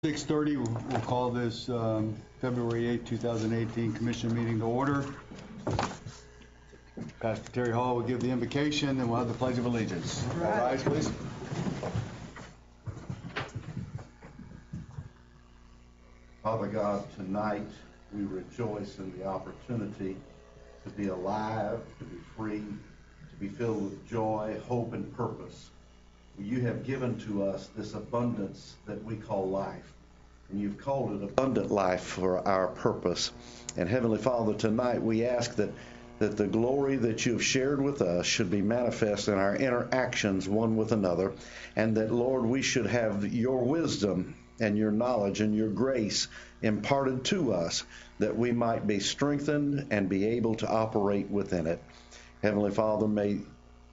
6:30, we'll call this February 8, 2018 Commission meeting to order. Pastor Terry Hall will give the invocation, and we'll have the Pledge of Allegiance. All rise, please. Father God, tonight we rejoice in the opportunity to be alive, to be free, to be filled with joy, hope, and purpose. You have given to us this abundance that we call life, and you've called it abundant life for our purpose. And Heavenly Father, tonight we ask that the glory that you have shared with us should be manifest in our interactions one with another, and that, Lord, we should have your wisdom and your knowledge and your grace imparted to us, that we might be strengthened and be able to operate within it. Heavenly Father, may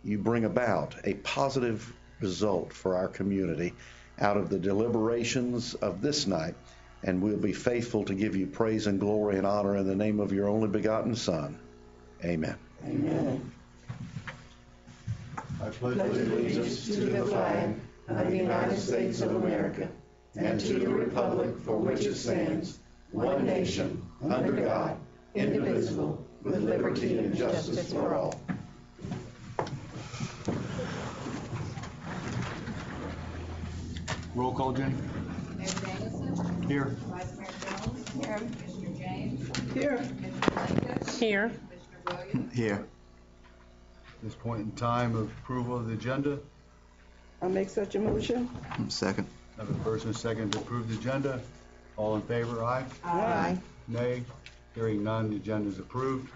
you bring about a positive result for our community out of the deliberations of this night, and we'll be faithful to give you praise and glory and honor in the name of your only begotten Son. Amen. Amen. I pledge allegiance to the flag of the United States of America and to the republic for which it stands, one nation, under God, indivisible, with liberty and justice for all. Roll call, Jenny. Mayor Dennison. Here. Vice Mayor Jones. Here. Commissioner James. Here. Commissioner Lincoln. Here. Commissioner Williams. Here. At this point in time of approval of the agenda, I'll make such a motion. Second. I have a first and a second to approve the agenda. All in favor, aye? Aye. Nay. Hearing none, the agenda is approved.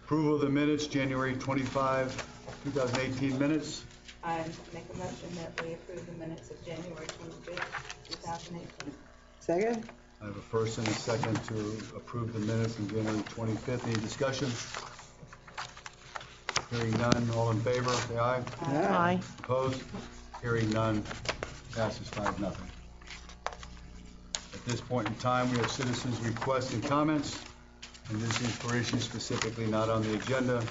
Approval of the minutes, January 25, 2018 minutes. I make a motion that we approve the minutes of January 25th, 2018. Second? I have a first and a second to approve the minutes of January 25th. Any discussion? Hearing none, all in favor, say aye. Aye. Opposed? Hearing none, passes 5-0. At this point in time, we have citizens' requests and comments, and this is for issues specifically not on the agenda.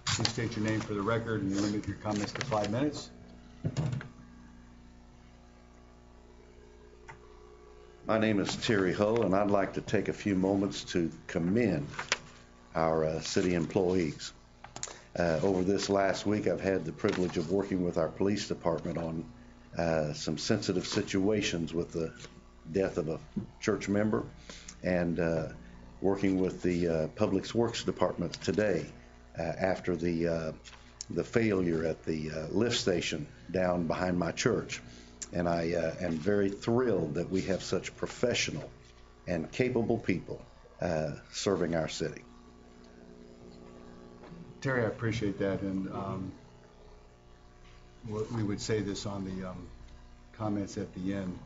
Please state your name for the record and limit your comments to 5 minutes. My name is Terry Hull, and I'd like to take a few moments to commend our city employees. Over this last week, I've had the privilege of working with our police department on some sensitive situations with the death of a church member, and working with the Public Works Department today after the failure at the lift station down behind my church. And I am very thrilled that we have such professional and capable people serving our city. Terry, I appreciate that, and we would say this on the comments at the end,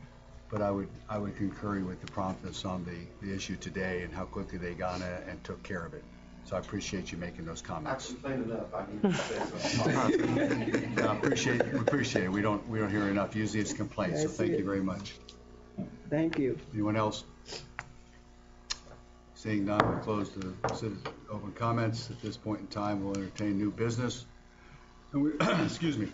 but I would concur with the promptness on the issue today and how quickly they got it and took care of it. So I appreciate you making those comments. I complained enough. I need to say something. I appreciate it. We don't hear enough. Usually it's complaints. So thank you very much. Thank you. Anyone else? Seeing none, we'll close the open comments. At this point in time, we'll entertain new business. And we, excuse me.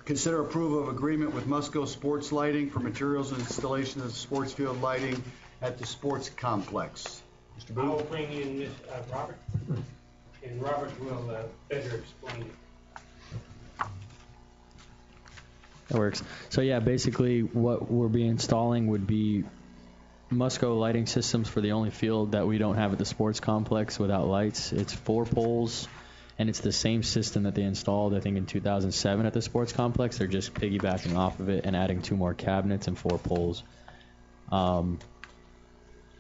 Consider approval of agreement with Musco Sports Lighting for materials and installation of sports field lighting at the sports complex. Mr. Booth? I'll bring in Robert, and Robert will better explain it. That works. So yeah, basically what we'll be installing would be Musco lighting systems for the only field that we don't have at the sports complex without lights. It's 4 poles, and it's the same system that they installed, I think, in 2007 at the sports complex. They're just piggybacking off of it and adding 2 more cabinets and 4 poles.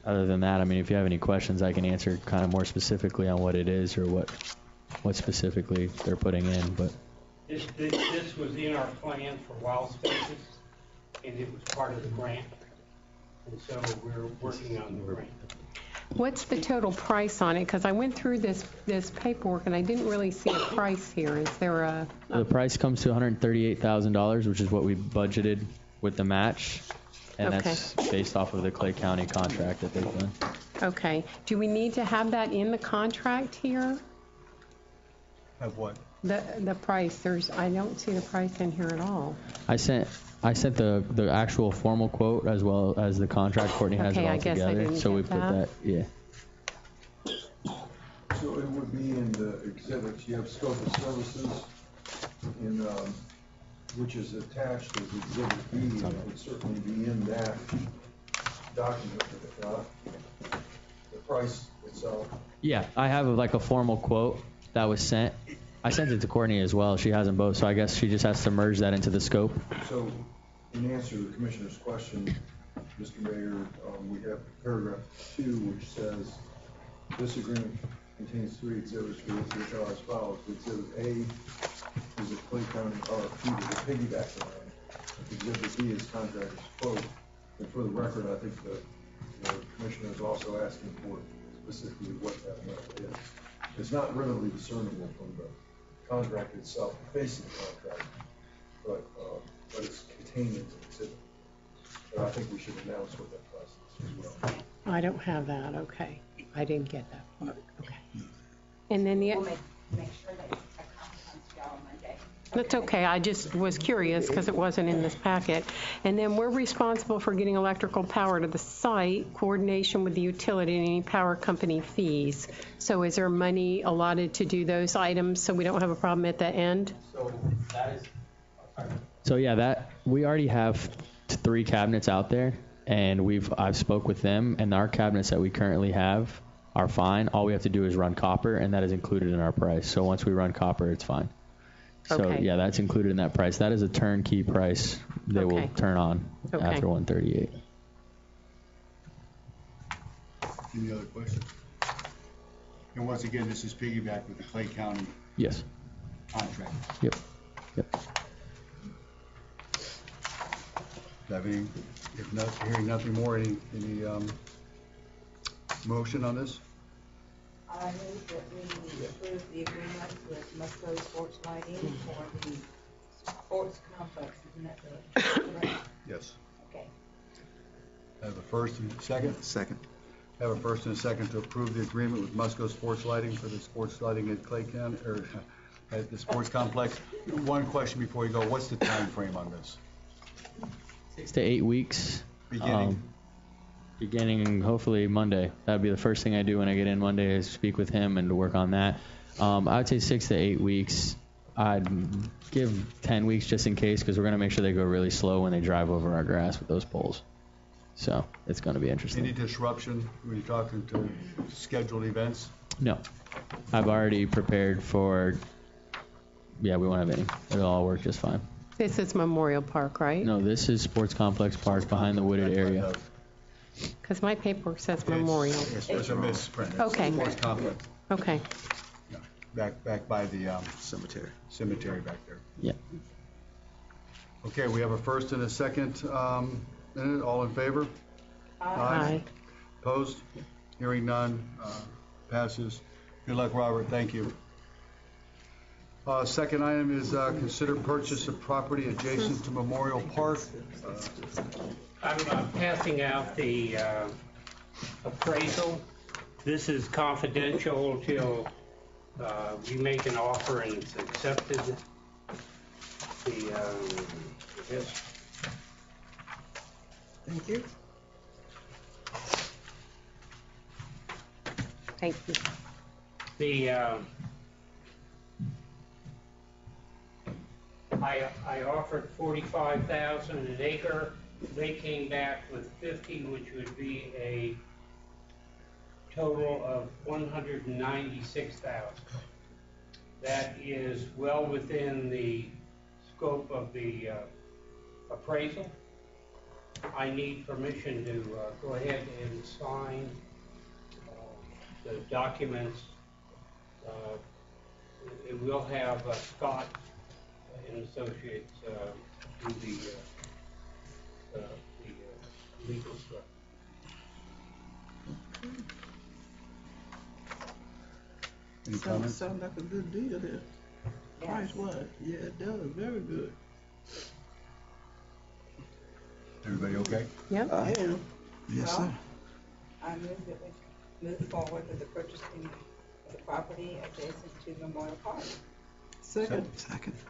Other than that, I mean, if you have any questions, I can answer kind of more specifically on what it is or what specifically they're putting in. But This was in our plan for Wild Spaces, and it was part of the grant, and so we're working on the grant. What's the total price on it? Because I went through this paperwork and I didn't really see a price here. Is there a... The price comes to $138,000, which is what we budgeted with the match. And Okay. that's based off of the Clay County contract that they've done. Okay. Do we need to have that in the contract here? Have what? The price, I don't see the price in here at all. I sent the actual formal quote as well as the contract. Courtney has Okay, it all I guess I together, didn't so we get put that. yeah. So it would be in the exhibits, you have scope of services in, which is attached as exhibit B, and it would certainly be in that document, the price itself. Yeah, I have like a formal quote that was sent. I sent it to Courtney as well. She has them both, so I guess she just has to merge that into the scope. So in answer to the Commissioner's question, Mr. Mayor, we have paragraph 2, which says, this agreement contains 3 exhibits which are as follows. Exhibit A is a Clay County RFP with a piggyback line. Exhibit B is contractor's quote. And for the record, I think the Commissioner is also asking for specifically what that amount is. It's not readily discernible from the contract itself, the face of the contract, but it's contained in the exhibit. But I think we should announce what that price is as well. I don't have that, okay. I didn't get that part, okay. And then We'll make sure that a copy comes to y'all on Monday. that's okay, I just was curious because it wasn't in this packet. And then we're responsible for getting electrical power to the site, coordination with the utility and any power company fees. So is there money allotted to do those items so we don't have a problem at the end? So that is. So yeah, that we already have 3 cabinets out there, and I've spoke with them, and our cabinets that we currently have are fine. All we have to do is run copper, and that is included in our price. So once we run copper, it's fine. So Okay. yeah, that's included in that price. That is a turnkey price. They will Okay. turn on Okay. after 138. Any other questions? And once again, this is piggyback with the Clay County Yes. contract. Yep. Yep. Having, if not, hearing nothing more, any motion on this? I move that we approve the agreement with Musco Sports Lighting for the sports complex, isn't that correct? Yes. Okay. Have a first and second? Second. Have a first and a second to approve the agreement with Musco Sports Lighting for the sports lighting at Clay County, or at the sports complex. One question before you go, what's the time frame on this? 6 to 8 weeks. Beginning? Beginning hopefully Monday. That'd be the first thing I do when I get in Monday is speak with him and to work on that. I would say 6 to 8 weeks. I'd give 10 weeks just in case because we're going to make sure they go really slow when they drive over our grass with those poles. So it's going to be interesting. Any disruption when you're talking to scheduled events? No. I've already prepared for, we won't have any. It'll all work just fine. This is Memorial Park, right? No, this is Sports Complex Park behind the wooded area. Because my paperwork says Memorial. It's a misprint. Okay. Sports complex. Okay. Yeah. Back by the cemetery back there. Yeah. Okay, we have a first and a second. All in favor? Aye. Opposed? Hearing none. Passes. Good luck, Robert. Thank you. Second item is consider purchase of property adjacent to Memorial Park. I'm passing out the appraisal. This is confidential till we make an offer and it's accepted. This. Thank you. Thank you. I offered 45,000 an acre. They came back with 50, which would be a total of 196,000. That is well within the scope of the appraisal. I need permission to go ahead and sign the documents. It will have Scott and Associates do the legal stuff. Any comments? Sounds like a good deal there. Price was, yeah, it does, very good. Everybody okay? Yep. I am. Yes, sir. I move that we move forward with the purchasing of the property adjacent to Memorial Park. Second.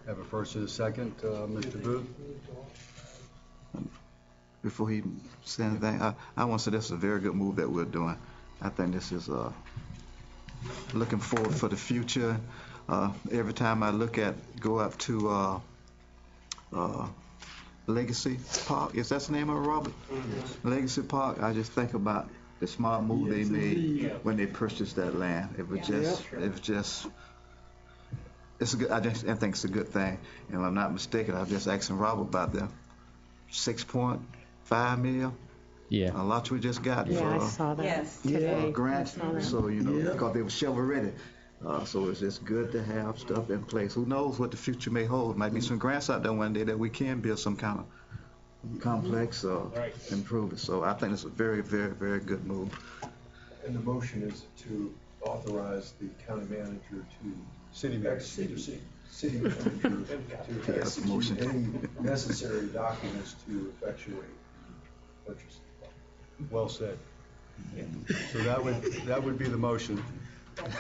Have a first and a second. Mr. Booth? Before he says anything, I want to say this is a very good move that we're doing. I think this is looking forward for the future. Every time I go up to Legacy Park, is that the name of it, Robert? Legacy Park, I just think about the smart move they made when they purchased that land. It was just, it's a good, I think it's a good thing. And if I'm not mistaken, I was just asking Robert about the 6.5 million. Yeah. A lot we just got Yeah, I for saw that Yes. today. grants. I saw that. So, because they were shovel ready. So it's just good to have stuff in place. Who knows what the future may hold? Might be some grants out there one day that we can build some kind of complex or improve it. So I think it's a very, very, very good move. And the motion is to authorize the county manager to City manager. city manager to Yes, motion. execute any necessary documents to effectuate the purchase. Well said. So that would be the motion.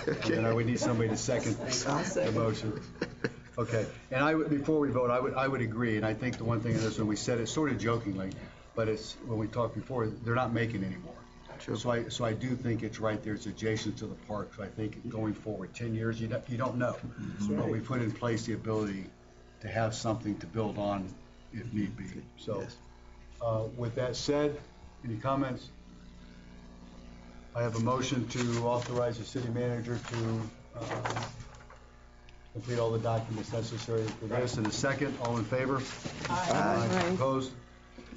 And then I would need somebody to second the motion. Okay, and before we vote, I would agree, and I think the one thing in this one, we said it sort of jokingly, but it's, when we talked before, they're not making anymore. Sure. So I do think it's right there, it's adjacent to the park, so I think going forward, 10 years, you don't know. But we put in place the ability to have something to build on if need be. So, with that said, any comments? I have a motion to authorize the city manager to complete all the documents necessary for this. And a second, all in favor? Aye. Opposed?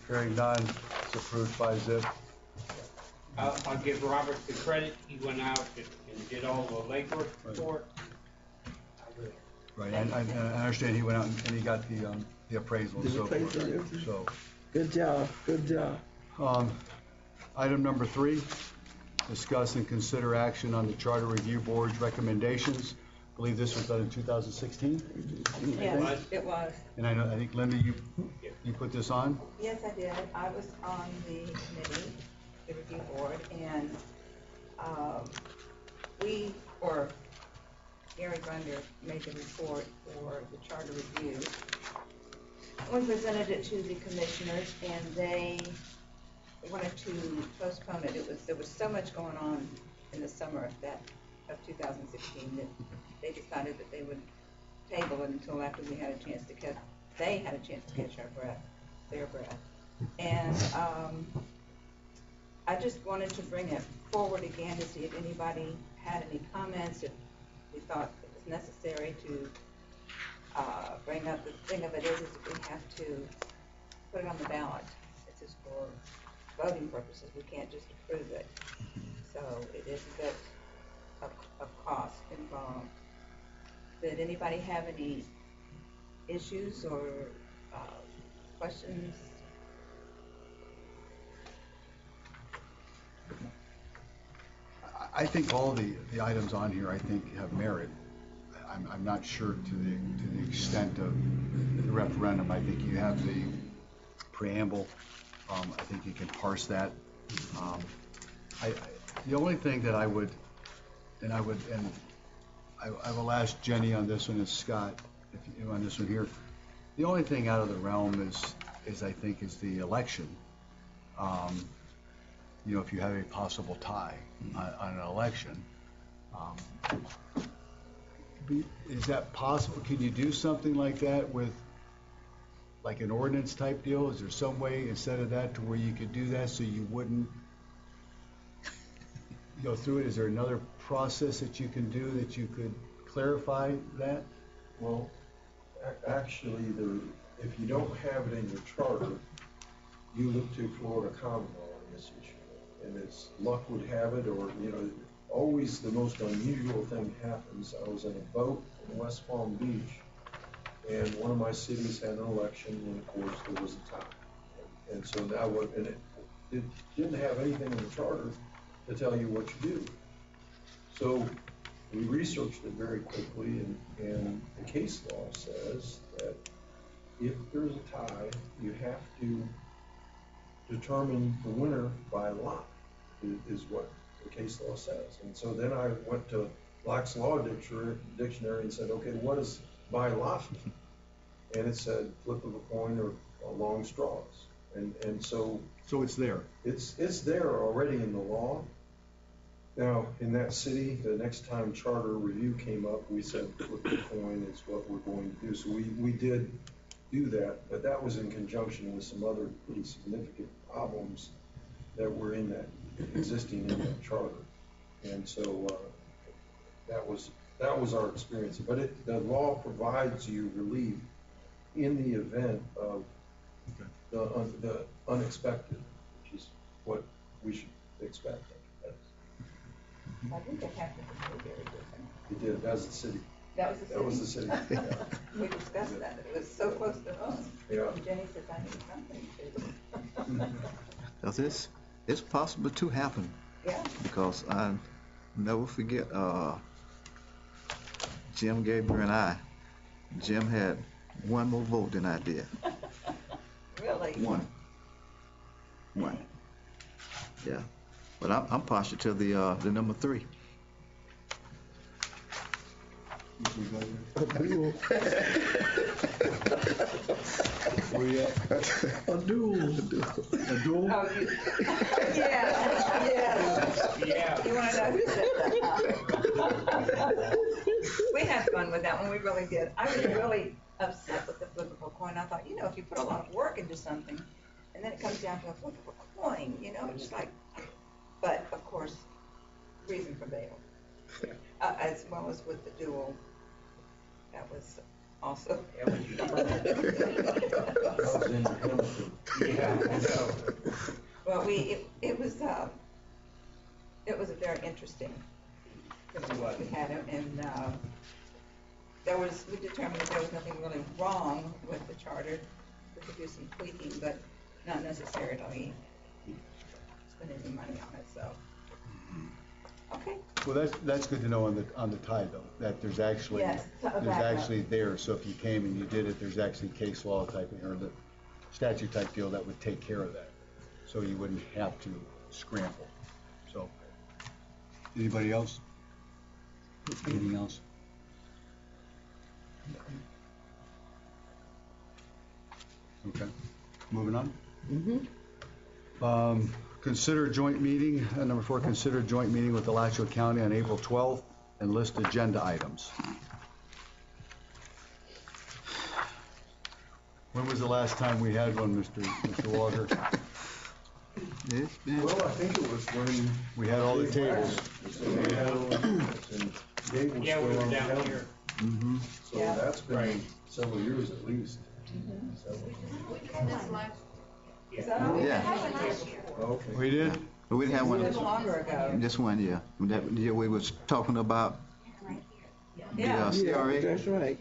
Hearing none, it's approved 5-0. I'll give Robert the credit. He went out and did all the legwork for it. Right, and I understand he went out and he got the appraisal and so forth. So, Good job, good job. item number 3, discuss and consider action on the Charter Review Board's recommendations. I believe this was done in 2016. Yes, it was. And I think Linda, you put this on? Yes, I did. I was on the committee, the review board, and Gary Grunder made the report for the charter review. We presented it to the commissioners, and they wanted to postpone it. There was so much going on in the summer of 2016 that they decided that they would table it until after they had a chance to catch their breath. And I just wanted to bring it forward again to see if anybody had any comments, if we thought it was necessary to bring up. The thing of it is that we have to put it on the ballot. It's just for voting purposes. We can't just approve it. So it is a bit of cost involved. Did anybody have any issues or questions? I think all the items on here, I think, have merit. I'm not sure to the extent of the referendum. I think you have the preamble. I think you can parse that. The only thing that I will ask Jenny on this one, and Scott, if you on this one here. The only thing out of the realm is I think is the election. If you have a possible tie on an election, is that possible? Can you do something like that with, like, an ordinance type deal? Is there some way instead of that to where you could do that so you wouldn't go through it? Is there another process that you can do that you could clarify that? Well, actually, if you don't have it in your charter, you look to Florida common law on this issue. And as luck would have it, or, always the most unusual thing happens. I was in a boat in West Palm Beach, and one of my cities had an election, and of course there was a tie. And so now it didn't have anything in the charter to tell you what you do. So we researched it very quickly, and the case law says that if there's a tie, you have to determine the winner by lot, is what the case law says. And so then I went to Black's Law Dictionary and said, okay, what does buy lottery. And it said flip of a coin or long straws. And so So it's there. it's there already in the law. Now, in that city, the next time charter review came up, we said flip the coin is what we're going to do. So we did do that, but that was in conjunction with some other pretty significant problems that were in that, existing in that charter. And so, that was our experience. But the law provides you relief in the event of the unexpected, which is what we should expect. I think it happened in Newberry, didn't It did, that was the city. it? That was the city? That was the city, yeah. We discussed that, it was so close to us. Yeah. And Jenny says, I need something to. Because it's possible to happen, Yeah, because I never forget, Jim Gabriel and I, Jim had one more vote than I did. really. One. Yeah. But I'm partial to the number 3. Where you at? A duel. A duel? Oh, you, yeah. Yeah. You wanna know who said that? We had fun with that one, we really did. I was really upset with the flippable coin. I thought, if you put a lot of work into something, and then it comes down to a flippable coin, it's just like, but of course, reason prevailed. As well as with the duel, that was also. That was I was in Hamilton. Yeah, I know. Well, it was a very interesting, we had it, and we determined that there was nothing really wrong with the charter. We could do some tweaking, but not necessarily spend any money on it, so. Okay, Well, that's good to know on the tide though, that there's actually, Yes, a there's backup. actually there, so if you came and you did it, there's actually case law type, or the statute type deal that would take care of that. So you wouldn't have to scramble. So, anybody else? Anything else? Okay, moving on. Consider joint meeting, number 4, consider joint meeting with Alachua County on April 12th and list agenda items. When was the last time we had one, Mr. Walker? It's been, Well, I think it was when. We had all the tables. We had all the tables, and Dave was Yeah, we still were on down council. here. So Yeah. that's been several years at least. is that all we Yeah. had last year? Okay. We did? we didn't have It was one, longer ago. just one year. That year we was talking about the Yeah. CRA. That's right.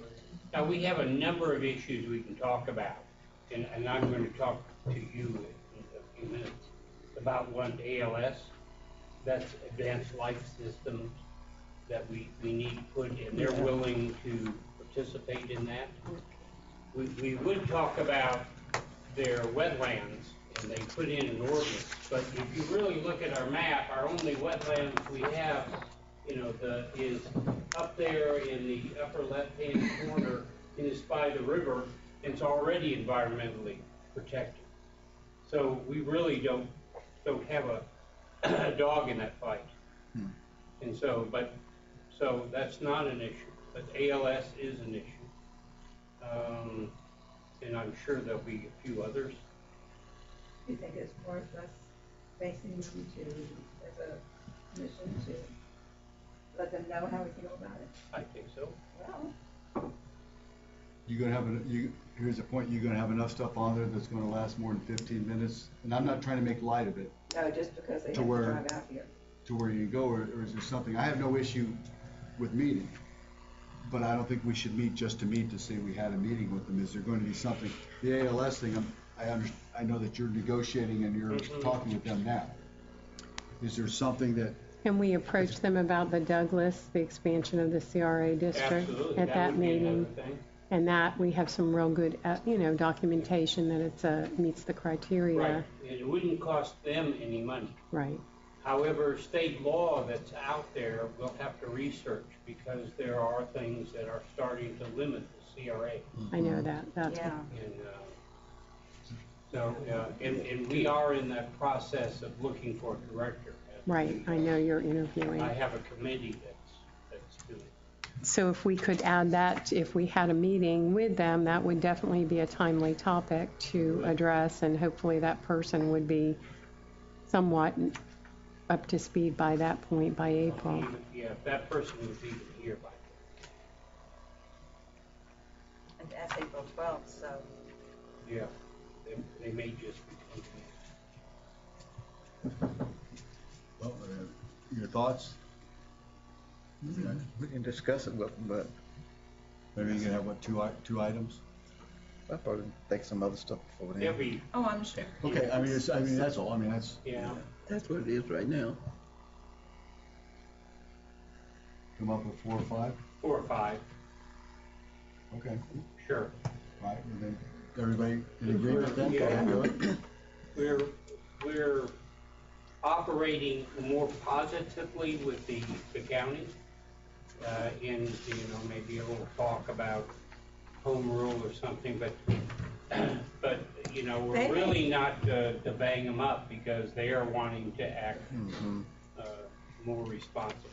Now, we have a number of issues we can talk about, and I'm going to talk to you in a few minutes about one, ALS, that's Advanced Life Systems, that we need to put in. They're willing to participate in that. We would talk about their wetlands, and they put in an ordinance, but if you really look at our map, our only wetlands we have, is up there in the upper left-hand corner, and it's by the river, and it's already environmentally protected. So we really don't have a dog in that fight. And so that's not an issue, but ALS is an issue. And I'm sure there'll be a few others. Do you think it's worth us facing them as a commission to let them know how we feel about it? I think so. Well, You gonna have, here's the point, you're gonna have enough stuff on there that's gonna last more than 15 minutes? And I'm not trying to make light of it, no, just because they have To to where- drive out here. to where you go, or is there something, I have no issue with meeting, but I don't think we should meet just to meet to say we had a meeting with them. Is there going to be something, the ALS thing, I know that you're negotiating and you're talking with them now. Is there something that, And we approached them about the Douglas, the expansion of the CRA district Absolutely. at that would be another meeting. thing. And that, we have some real good, documentation that it's meets the criteria. Right. It wouldn't cost them any money. Right. However, state law that's out there, we'll have to research because there are things that are starting to limit the CRA. I know that, that's, Yeah. And we are in that process of looking for a director. right, I know you're interviewing. I have a committee that's doing it. So if we could add that, if we had a meeting with them, that would definitely be a timely topic to address, and hopefully that person would be somewhat up to speed by that point, by April. Yeah, that person would be here by And that's April 12th, so. then. Yeah, they may just be thinking. Well, your thoughts? We can discuss it, but Maybe you can have, what, two items? I'll probably think some other stuff before then. Every, Oh, I'm sure. Okay, I mean, that's all, I mean, that's, yeah, That's what it is right now. come up with 4 or 5? 4 or 5, Okay, sure. right, and then, everybody in agreement then? Yeah. Good. We're operating more positively with the county, in, maybe a little talk about home rule or something, but, we're They- really not to bang them up because they are wanting to act, more responsible.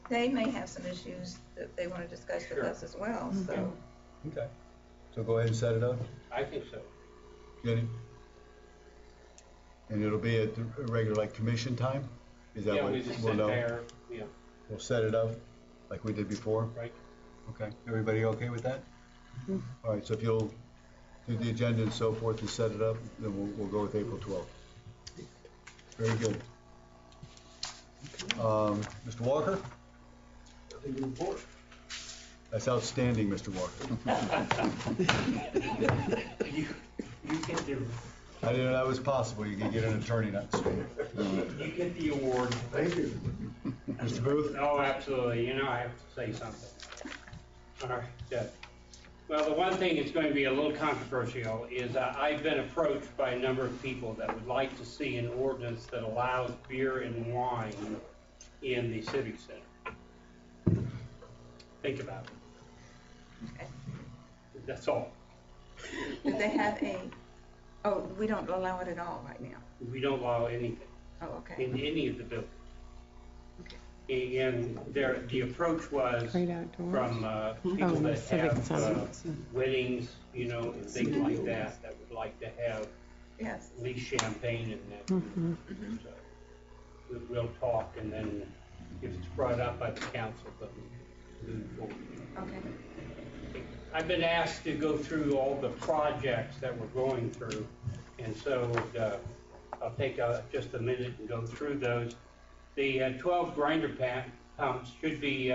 They may have some issues that they want to discuss with Sure. us as well, so. Okay, so go ahead and set it up, I think so. Jenny? And it'll be at the regular, like, commission time? Is that Yeah, what we just we'll sit know? there, yeah, We'll set it up like we did before? right. Okay, everybody okay with that? All right, so if you'll do the agenda and so forth and set it up, then we'll go with April 12th. Very good. Mr. Walker? That's outstanding, Mr. Walker. You get the, I didn't know that was possible. You could get an attorney not to speak. you get the award. Thank you. Mr. Booth? Oh, absolutely, I have to say something. All right, well, the one thing that's going to be a little controversial is I've been approached by a number of people that would like to see an ordinance that allows beer and wine in the civic center. Think about it. Okay. That's all. Do they have we don't allow it at all right now? We don't allow anything Oh, okay. in any of the buildings. And the approach was Right outdoors. from people Oh, in the that civic have center. weddings, and things like that would like to have Yes. at least champagne in that. Mhm. So we'll talk, and then if it's brought up by the council, then we'll move forward. Okay. I've been asked to go through all the projects that we're going through, and so I'll take just a minute and go through those. The 12 grinder pumps should be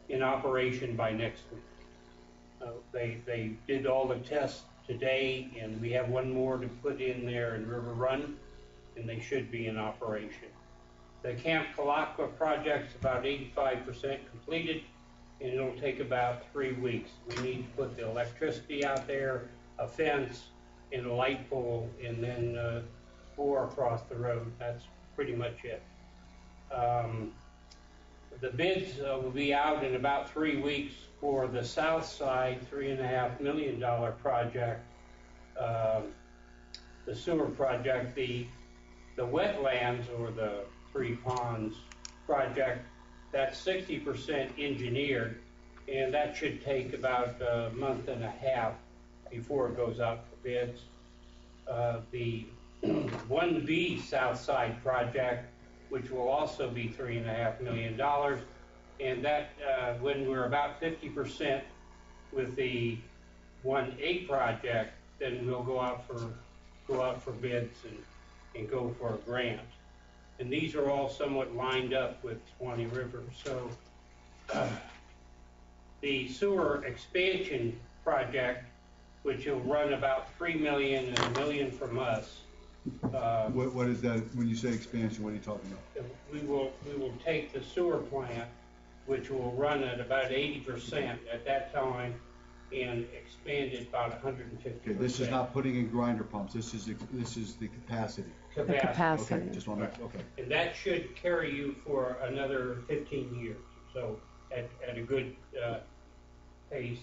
in operation by next week. They did all the tests today, and we have one more to put in there in River Run, and they should be in operation. The Camp Kalakwa project's about 85% completed, and it'll take about 3 weeks. We need to put the electricity out there, a fence, and a light pole, and then 4 across the road. That's pretty much it. The bids will be out in about 3 weeks for the south side $3.5 million project, the sewer project. The wetlands, or the 3 ponds project, that's 60% engineered, and that should take about a month and a half before it goes out for bids. The 1B South Side project, which will also be $3.5 million, and that when we're about 50% with the 1A project, then we'll go out for bids and go for a grant. And these are all somewhat lined up with Swanee River. So the sewer expansion project, which will run about $3 million and $1 million from us. What is that, when you say expansion, what are you talking about? We will take the sewer plant, which will run at about 80% at that time, and expand it about 150%. Okay, this is not putting in grinder pumps, this is the capacity. The capacity. Okay, just want to, okay. And that should carry you for another 15 years, so at a good pace.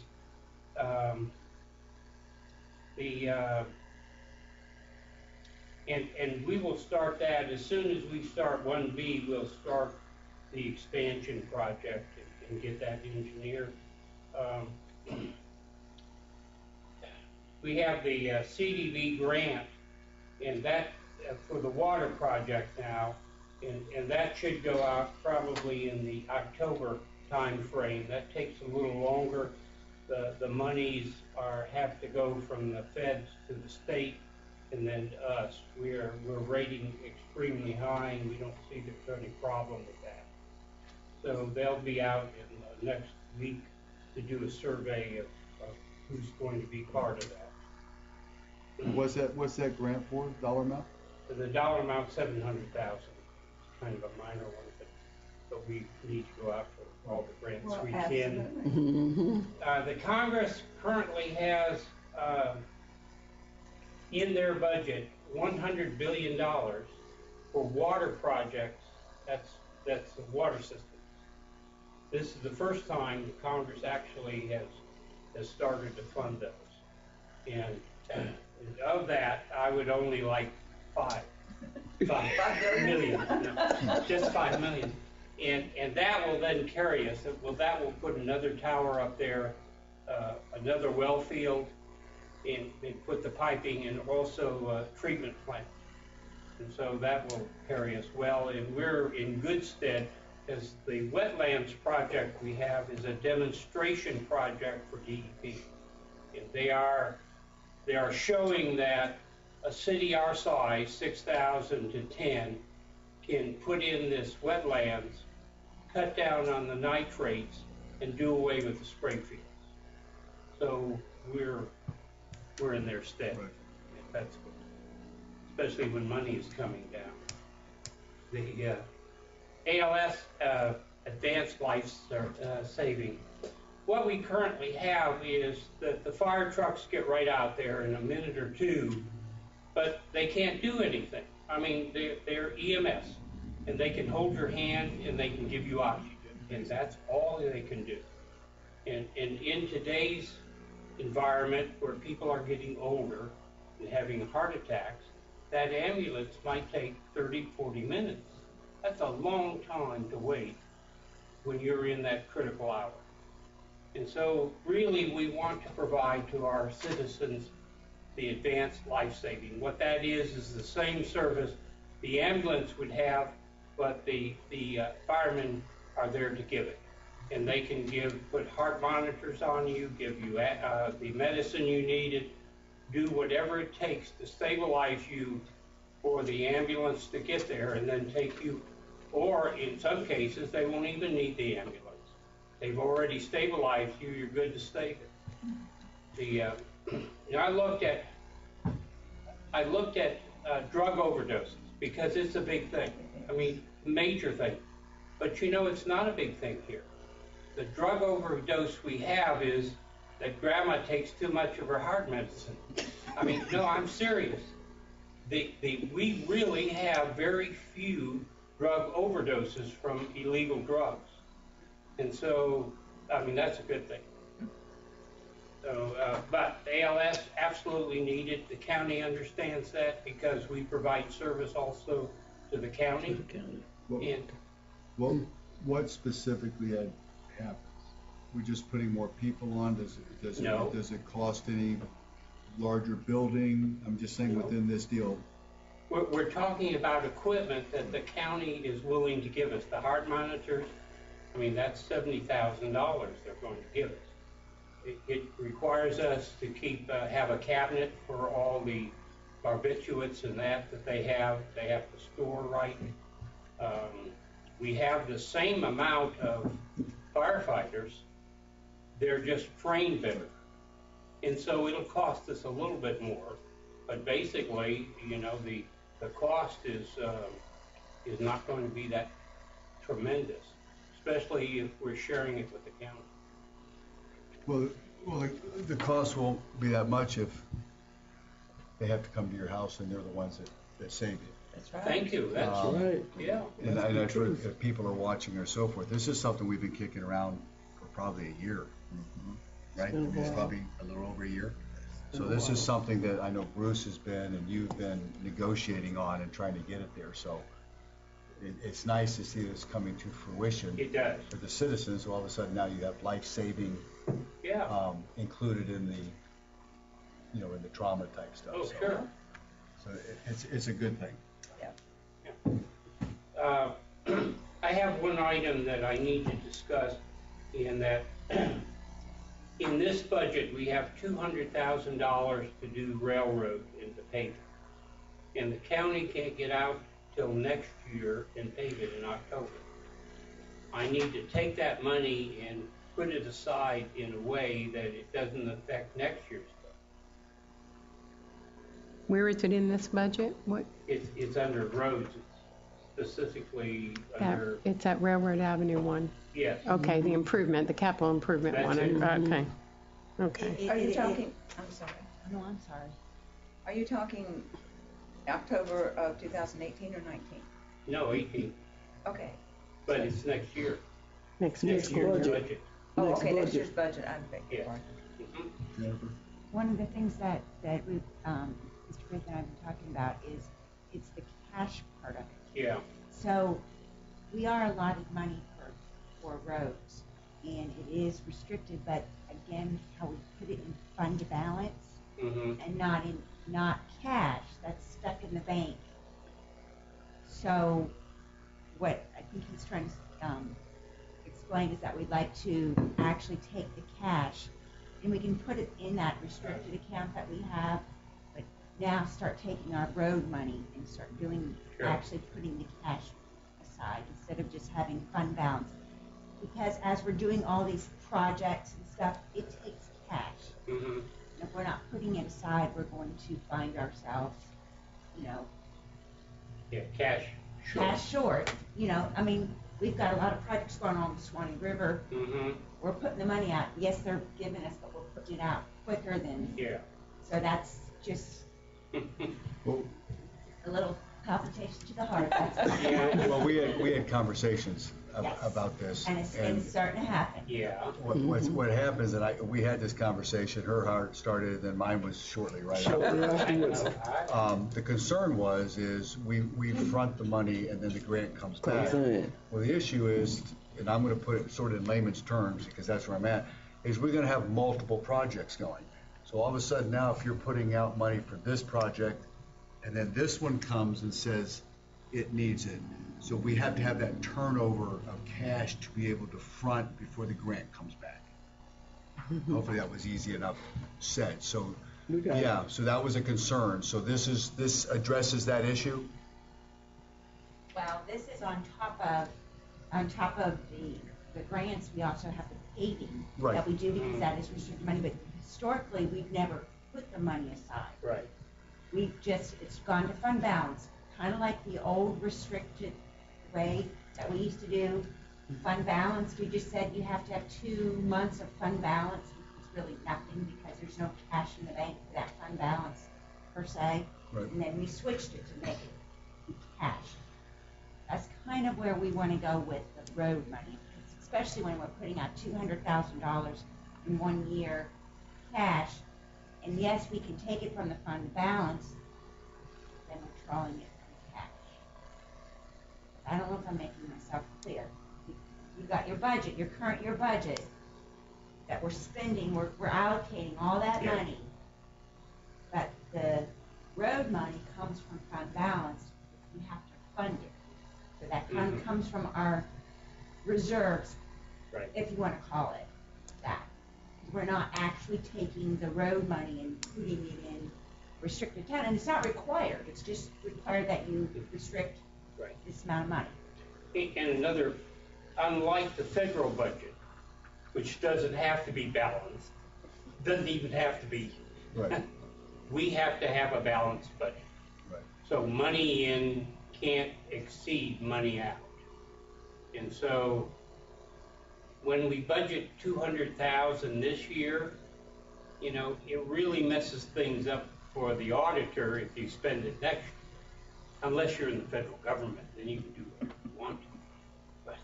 And we will start that as soon as we start 1B. We'll start the expansion project and get that engineered. We have the CDB grant, and that for the water project now, and that should go out probably in the October time frame. That takes a little longer. The monies have to go from the feds to the state and then to us. We're rating extremely high, and we don't see there's any problem with that. So they'll be out in the next week to do a survey of who's going to be part of that. What's that grant for, dollar amount? The dollar amount, $700,000. It's kind of a minor one, but we need to go out for all the grants we can. The Congress currently has in their budget $100 billion for water projects. That's the water system. This is the first time the Congress actually has started to fund those. And of that, I would only like 5 million, no, just 5 million. And that will then carry us. That will put another tower up there, another well field, and put the piping, and also a treatment plant. And so that will carry us well, and we're in good stead, as the wetlands project we have is a demonstration project for DEP. And they are showing that a city our size, 6,000 to 10, can put in this wetlands, cut down on the nitrates, and do away with the spray fields. So we're in their stead. Right. That's good, especially when money is coming down. The ALS, Advanced Life Saving. What we currently have is that the fire trucks get right out there in a minute or two, but they can't do anything. I mean, they're EMS, and they can hold your hand and they can give you oxygen, and that's all they can do. And in today's environment where people are getting older and having heart attacks, that ambulance might take 30, 40 minutes. That's a long time to wait when you're in that critical hour. And so really we want to provide to our citizens the advanced life saving. What that is the same service the ambulance would have, but the firemen are there to give it. And they can put heart monitors on you, give you the medicine you needed, do whatever it takes to stabilize you for the ambulance to get there and then take you, or in some cases, they won't even need the ambulance. They've already stabilized you, you're good to stay there. I looked at drug overdoses because it's a big thing. I mean, major thing. But you know, it's not a big thing here. The drug overdose we have is that grandma takes too much of her heart medicine. I mean, no, I'm serious. We really have very few drug overdoses from illegal drugs. And so, I mean, that's a good thing. So, but ALS absolutely needed. The county understands that because we provide service also to the county. What specifically had happened? We're just putting more people on? Does it cost any larger building? I'm just saying within this deal. We're talking about equipment that the county is willing to give us. The heart monitors, I mean, that's $70,000 they're going to give us. It requires us to have a cabinet for all the barbiturates and that they have. They have to store right. We have the same amount of firefighters. They're just trained better. And so it'll cost us a little bit more. But basically, you know, the cost is not going to be that tremendous, especially if we're sharing it with the county. Well, Well, the cost won't be that much if they have to come to your house and they're the ones that save you. That's right. Thank you, that's, Um, yeah. And I know if people are watching or so forth, this is something we've been kicking around for probably a year, right? It's probably a little over a year. So this is something that I know Bruce has been and you've been negotiating on and trying to get it there. So it's nice to see this coming to fruition It does, for the citizens. All of a sudden now you have life-saving yeah. included in the, in the trauma type stuff. Oh, So- sure. So it's a good thing. I have one item that I need to discuss in that in this budget, we have $200,000 to do railroad in the paving. And the county can't get out till next year and pave it in October. I need to take that money and put it aside in a way that it doesn't affect next year's budget. Where is it in this budget? What? It's under roads, it's specifically That, under, it's at Railroad Avenue 1. yes. Okay, the improvement, the capital improvement That's one. it. Okay. Okay. Are you talking, I'm sorry, No, I'm sorry. are you talking October of 2018 or 19? No, 18, Okay. but it's next year. Next Next year. year's budget. Oh, okay, next year's budget, I beg your Yeah. pardon. Mhm. Jennifer? One of the things that we, Mr. Griffin and I have been talking about is it's the cash part of it. Yeah, So we are allotted money for roads, and it is restricted, but again, how we put it in fund balance mhm, and not cash, that's stuck in the bank. So what I think he's trying to explain is that we'd like to actually take the cash and we can put it in that restricted account that we have, but now start taking our road money and start doing, Sure. actually putting the cash aside instead of just having fund balance. Because as we're doing all these projects and stuff, it takes cash. mhm. And if we're not putting it aside, we're going to find ourselves, Yeah, cash, sure. cash short. I mean, we've got a lot of projects going on the Swanee River. Mhm, We're putting the money out. Yes, they're giving us, but we're putting it out quicker than, yeah. so that's just Well, a little palpitation to the heart. That's all. Yeah, well, we had conversations Yes. about this. And it's starting to happen. yeah, What happens, and we had this conversation, her heart started, and then mine was shortly right after. I know. The concern is we front the money and then the grant comes back. Well, the issue is, and I'm gonna put it sort of in layman's terms, because that's where I'm at, is we're gonna have multiple projects going. So all of a sudden now, if you're putting out money for this project, and then this one comes and says it needs it, so we have to have that turnover of cash to be able to front before the grant comes back. Hopefully that was easy enough said. So, yeah, so that was a concern. So this addresses that issue? Well, this is on top of the grants, we also have the paving Right. that we do because that is restricted money, but historically, we've never put the money aside. Right, It's gone to fund balance, kind of like the old restricted way that we used to do. Fund balance, we just said you have to have 2 months of fund balance, which is really nothing because there's no cash in the bank for that fund balance per se. Right. And then we switched it to make it be cash. That's kind of where we want to go with the road money, especially when we're putting out $200,000 in 1 year cash. And yes, we can take it from the fund balance, then we're drawing it from cash. I don't know if I'm making myself clear. You've got your budget, your current year budget that we're spending, we're allocating all that Yeah. money. But the road money comes from fund balance, we have to fund it. So that kind of comes from our reserves, right. if you want to call it that. We're not actually taking the road money and putting it in restricted account, and it's not required, it's just required that you restrict Right. this amount of money. And another, unlike the federal budget, which doesn't have to be balanced, doesn't even have to be, Right. we have to have a balanced budget. Right. So money in can't exceed money out. And so when we budget 200,000 this year, you know, it really messes things up for the auditor if you spend it next year. Unless you're in the federal government, then you can do what you want to. But,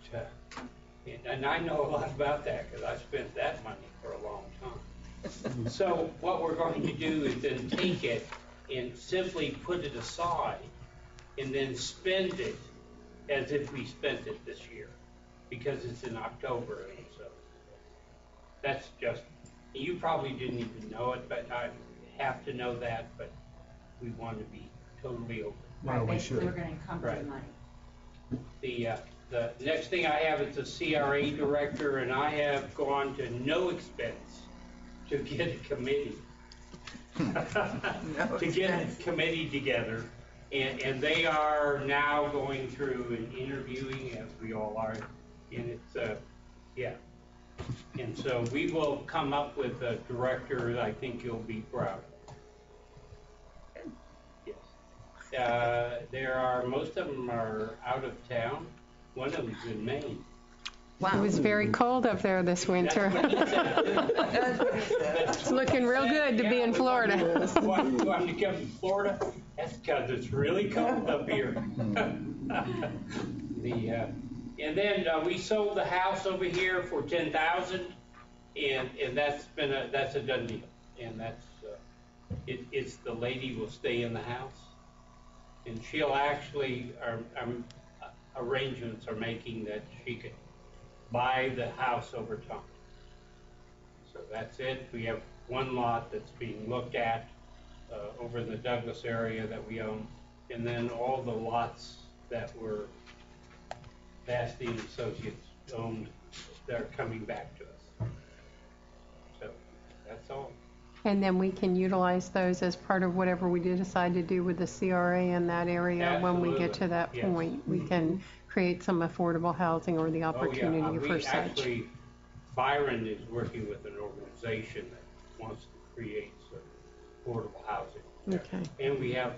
and I know a lot about that because I spent that money for a long time. So what we're going to do is then take it and simply put it aside and then spend it as if we spent it this year because it's in October. And so that's just, you probably didn't even know it, but I have to know that, but we want to be totally open. Well, we Basically, should. we're gonna encumber the Right. money. The next thing I have is the CRA director, and I have gone to no expense to get a committee. To get a committee together, and they are now going through and interviewing, as we all are, and it's, yeah. And so we will come up with a director that I think you'll be proud of. Yes. Most of them are out of town. One of them's in Maine. It was very cold up there this winter. It's looking real good to be in Florida. Want to come to Florida? That's because it's really cold up here. And then we sold the house over here for $10,000, and that's a done deal. And that's it's the lady will stay in the house, and she'll actually arrangements are making that she could buy the house over time. So that's it. We have one lot that's being looked at over in the Douglas area that we own, and then all the lots that were Basti and Associates owned, they're coming back to us. So that's all. And then we can utilize those as part of whatever we do decide to do with the CRA in that area when we get to that Absolutely, yes. point. We can create some affordable housing or the opportunity Oh, yeah. for such. Actually, Byron is working with an organization that wants to create some affordable housing. Okay. And we have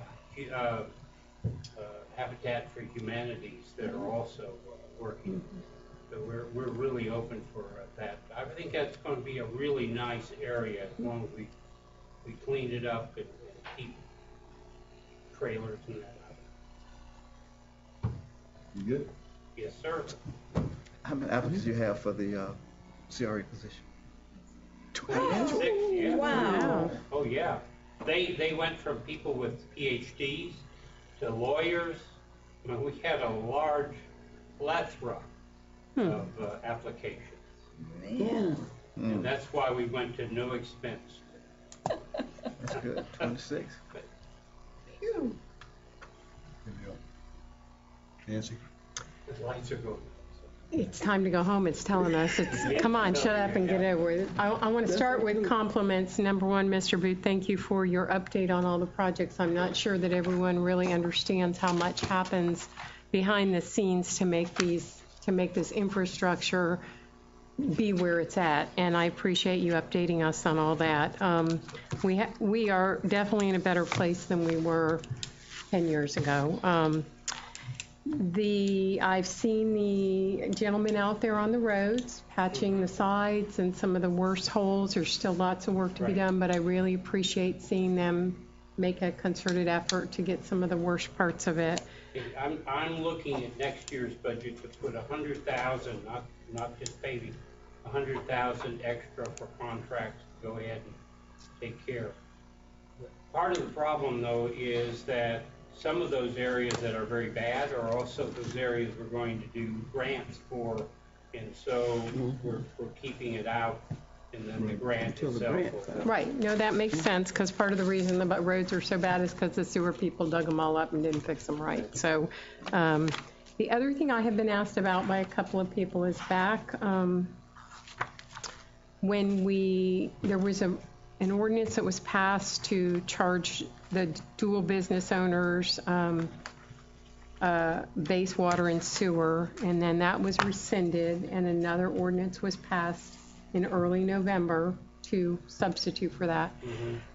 Habitat for Humanities that are also working. So we're really open for that. I think that's going to be a really nice area as long as we clean it up and keep trailers and that out. You good? Yes, sir. How many applicants do you have for the CRA position? 26, yeah. Wow. Oh, yeah. They went from people with PhDs to lawyers. I mean, we had a large plethora of applications. Man. And that's why we went to no expense. That's good. 26. Phew. Good deal. Nancy? The lights are going. It's time to go home, it's telling us. Come on, shut up and get over it. I want to start with compliments. Number one, Mr. Booth, thank you for your update on all the projects. I'm not sure that everyone really understands how much happens behind the scenes to make this infrastructure be where it's at, and I appreciate you updating us on all that. We are definitely in a better place than we were 10 years ago. I've seen the gentlemen out there on the roads patching the sides and some of the worst holes. There's still lots of work to be done, but I really appreciate seeing them make a concerted effort to get some of the worst parts of it. I'm looking at next year's budget to put 100,000, not just paving, 100,000 extra for contracts to go ahead and take care of. Part of the problem, though, is that some of those areas that are very bad are also those areas we're going to do grants for, and so we're keeping it out, and then the grant itself will. Right, no, that makes sense, because part of the reason the roads are so bad is because the sewer people dug them all up and didn't fix them right. So the other thing I have been asked about by a couple of people is back when there was an ordinance that was passed to charge the dual business owners base water and sewer, and then that was rescinded, and another ordinance was passed in early November to substitute for that.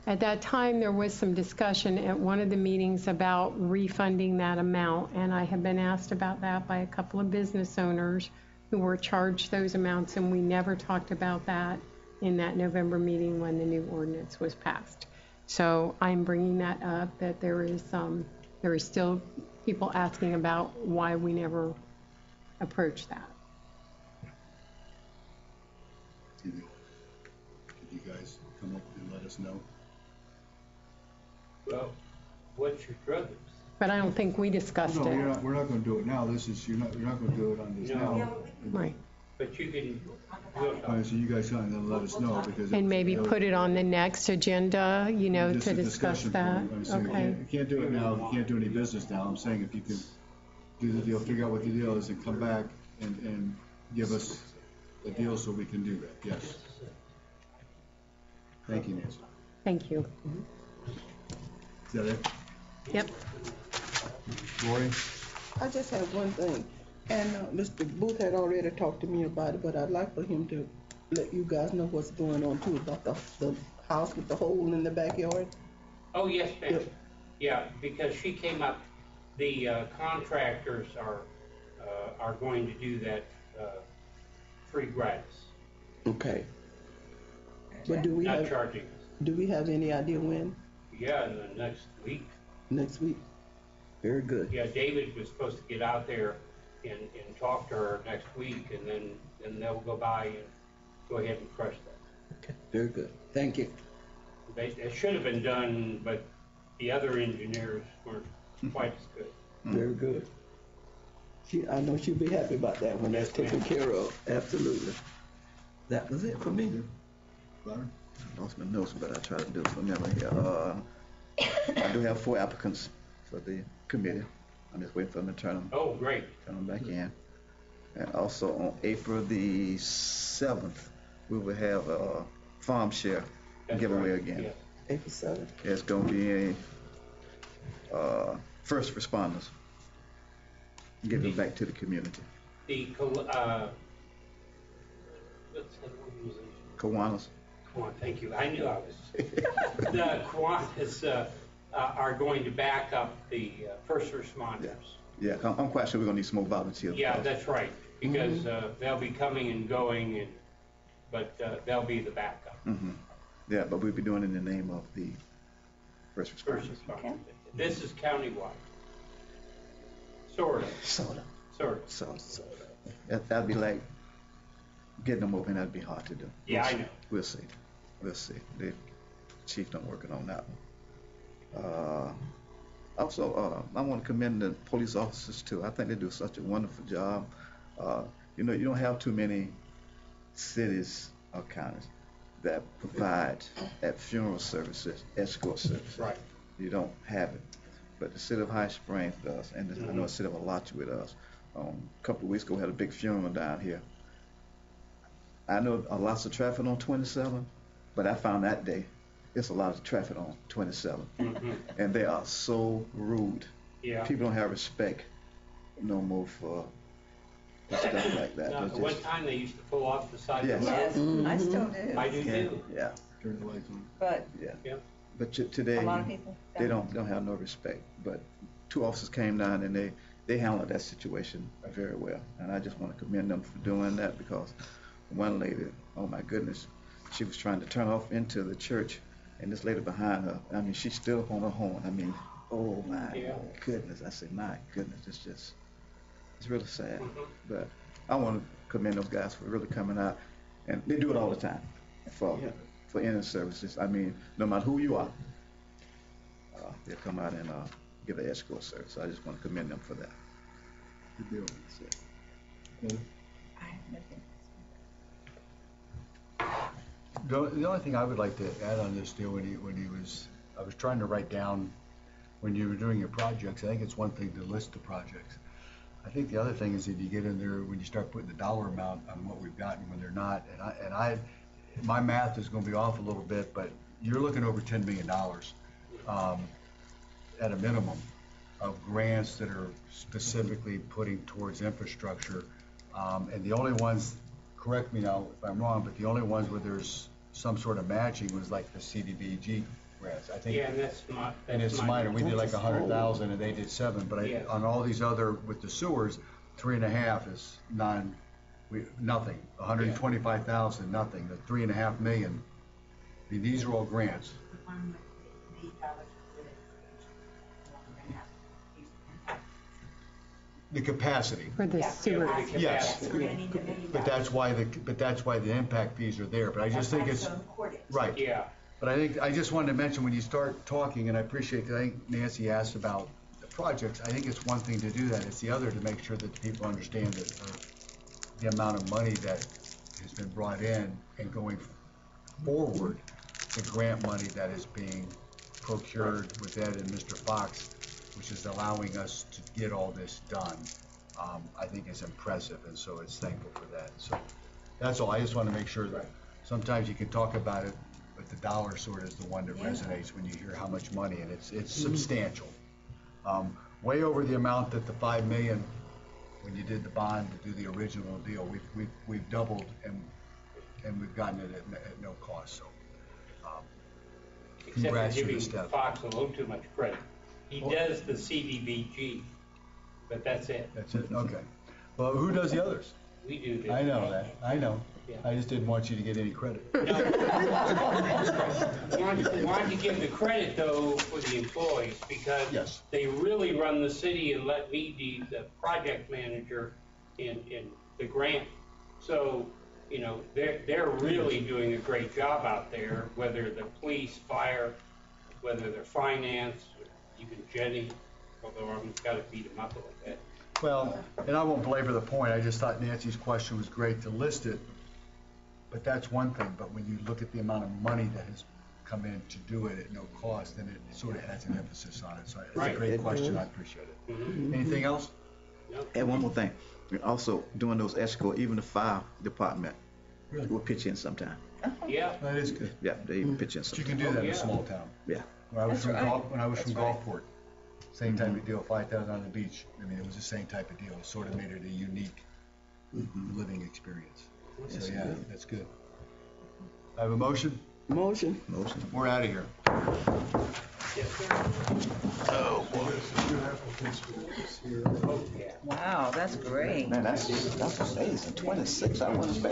At that time, there was some discussion at one of the meetings about refunding that amount, and I have been asked about that by a couple of business owners who were charged those amounts, and we never talked about that in that November meeting when the new ordinance was passed. So I'm bringing that up, that there is still people asking about why we never approached that. Could you guys come up and let us know? Well, what's your druthers? But I don't think we discussed No, it. we're not gonna do it now. You're not gonna do it on this No. now. Right. But you can, All right, so you guys kind of let us know because. And maybe put it on the next agenda, Just to a discuss discussion that. point. I'm saying Okay. You can't do it now, you can't do any business now. I'm saying if you could do the deal, figure out what the deal is and come back and give us a deal so we can do that, yes. Thank you, Nancy. Thank you. Is that it? Yep. Lori? I just have one thing, and Mr. Booth had already talked to me about it, but I'd like for him to let you guys know what's going on too about the house with the hole in the backyard. oh, yes, ma'am. Yep. Yeah, because she came up, the contractors are going to do that free gratis, Okay. But do we not have charging us. any idea when? Yeah, in the next week. Next week. Very good. Yeah, David was supposed to get out there and talk to her next week, and then they'll go by and go ahead and crush that. Okay. Very good. Thank you. It should have been done, but the other engineers weren't quite as good. Very good. I know she'll be happy about that when that's taken care of. Absolutely. That was it for me. Byron? I lost my notes, but I try to do it from memory here. I do have 4 applicants for the committee. I'm just waiting for them to turn Oh, great. them back in. And also on April the 7th, we will have a farm share That's giveaway right, again. yes. April 7th. It's going to be a first responders, giving back to the community. The, what's that organization? Kiwanis. Kiwanis, thank you. I knew I was. The Kiwanis are going to back up the first responders. Yeah, I'm quite sure we're going to need some more volunteers. Yeah, that's right, because they'll be coming and going, but they'll be the backup. Yeah, but we'll be doing it in the name of the first First responders. responders. This is countywide. Sort of. Sort of. That'd be like getting them open. That'd be hard to do. Yeah, I know. We'll see. The chief done working on that one. Also, I want to commend the police officers too. I think they do such a wonderful job. You don't have too many cities or counties that provide at funeral services, escort services. Right. You don't have it. But the city of High Springs does, and I know the city of Alachua does. A couple of weeks ago, we had a big funeral down here. I know lots of traffic on 27, but I found that day it's a lot of traffic on 27. And they are so rude. Yeah. People don't have respect no more for stuff like that. Now, They're at one just- time, they used to pull off the side of Yes. the road. Yes, I still do. I do too. Yeah, Turn the lights on. But Yeah. but today a lot of people they don't have no respect. But 2 officers came down and they handled that situation very well, and I just want to commend them for doing that, because one lady, oh my goodness, she was trying to turn off into the church, and this lady behind her, I mean, she stood up on her horn. I mean, oh my goodness. I said, my goodness, it's really sad. But I want to commend those guys for really coming out, and they do it all the time for inner services. I mean, no matter who you are, they'll come out and give an escort service. I just want to commend them for that. Good deal. I have nothing. The only thing I would like to add on this deal, I was trying to write down when you were doing your projects, I think it's one thing to list the projects. I think the other thing is that you get in there, when you start putting the dollar amount on what we've gotten when they're not, my math is gonna be off a little bit, but you're looking over $10 million, at a minimum, of grants that are specifically putting towards infrastructure. And the only ones, correct me now if I'm wrong, but the only ones where there's some sort of matching was like the CDBG grants, I think. Yeah, and that's And it's minor, we did like 100,000 and they did 7, but Yes. on all these other, with the sewers, 3.5 is Nothing, 125,000, nothing, the 3.5 million. I mean, these are all grants. The capacity. For the sewer. Yes, but that's why the impact fees are there, but I just think it's, right. Yeah. But I just wanted to mention, when you start talking, and I appreciate that, I think Nancy asked about the projects, I think it's one thing to do that, it's the other to make sure that people understand that the amount of money that has been brought in, and going forward, the grant money that is being procured with Ed and Mr. Fox, which is allowing us to get all this done, I think is impressive, and so it's thankful for that. So that's all. I just want to make sure that sometimes you can talk about it, but the dollar sort of is the one that resonates when you hear how much money, and it's substantial. Way over the amount that the $5 million, when you did the bond to do the original deal, we've doubled, and we've gotten it at no cost. So Except for congrats to giving the staff. Fox a little too much credit. He does the CDBG, but that's it. That's it. Okay. Well, who does the others? We do this. I know that. I know. Yeah. I just didn't want you to get any credit. Wanted to give the credit, though, for the employees, because Yes. they really run the city and let me be the project manager in the grant. So, you know, they're really doing a great job out there, whether the police, fire, whether they're finance, or even Jenny, although I've got to beat them up a little bit. Well, and I won't belabor the point. I just thought Nancy's question was great to list it, but that's one thing. But when you look at the amount of money that has come in to do it at no cost, then it sort of adds an emphasis on it. So it's Right. a great question. I appreciate it. Mm-hmm. Anything else? And one more thing, we're also doing those escort, even the fire department Really? will pitch in sometime. Yeah. That is good. Yeah, they even pitch in But you sometime. can do that in yeah. a small town. Yeah. When I was That's from right. Gulfport, same type of deal, 5,000 on the beach. I mean, it was the same type of deal. It sort of made it a unique living experience. So yeah, that's good. I have a motion. Motion. We're out of here. Wow, that's great. Man, that's amazing. 26, I wasn't expecting.